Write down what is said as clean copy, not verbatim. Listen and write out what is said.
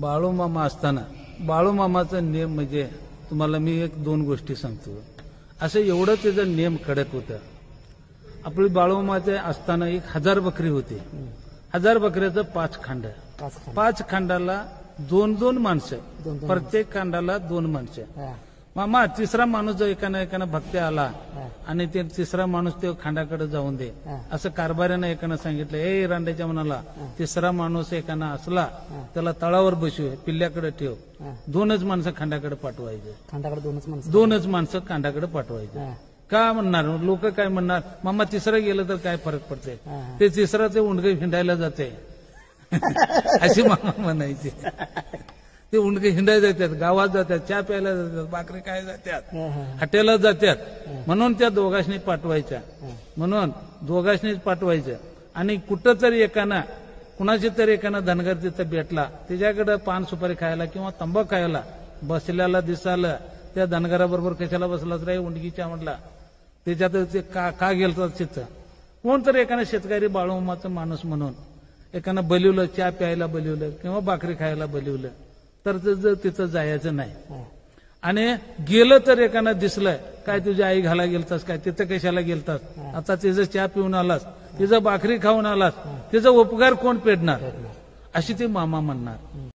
बाळूमामा असताना बाळूमामाचा नियम म्हणजे तुम्हाला मी एक दोन गोष्टी सांगतो. असं एवढं त्याचा नियम कडक होता. आपली बाळूमामाचे असताना 1000 बकरी होती. 1000 बकऱ्याचं 5 खांड. 5 खांडाला 2-2 माणसं, प्रत्येक खांडाला 2 माणसं. मामा तिसरा माणूस जो एकानं भक्त आला आणि ते तिसरा माणूस ते खांडाकडे जाऊन दे असं कारभाऱ्यानं एकानं सांगितलं. ए रांड्याच्या मनाला तिसरा माणूस एकानं असला त्याला तळावर बसू, पिल्ल्याकडे ठेव. 2च माणसं खांडाकडे पाठवायचे. खांडाकडे 2च माणसं खांडाकडे पाठवायचे. का म्हणणार लोक काय म्हणणार, मामा तिसरं गेलं तर काय फरक पडते, ते तिसरं ते उंडगे हिंडायला जाते अशी मामा म्हणायचे. ते उंडगे हिंडायला जातात, गावात जातात, चहा प्यायला जातात, भाकरी काय जातात, हॉटेलात जातात. म्हणून त्या दोघांनी पाठवायच्या. म्हणून दोघांनीच पाठवायचं. आणि कुठं तरी एकानं कुणाची तरी एकानं धनगर तिथं भेटला, त्याच्याकडे पान सुपारी खायला किंवा तंबाखू खायला बसल्याला दिसालं, त्या धनगराबरोबर कशाला बसलाच रे उंडगीच्या म्हटला. त्याच्यात ते का गेलं तिथं. कोणतरी एकानं शेतकरी बाळूमामाचं माणूस म्हणून एकानं बोलवलं, चहा प्यायला बोलवलं किंवा भाकरी खायला बोलवलं तर तिथं जायचं नाही. आणि गेलं तर एकानं दिसलं, काय तुझी आई घाला गेलतास काय, तिथं कशाला गेलतास, आता तिचं चहा पिऊन आलास, तिचं भाकरी खाऊन आलास, तिचा उपकार कोण पेडणार, अशी ते मामा म्हणणार.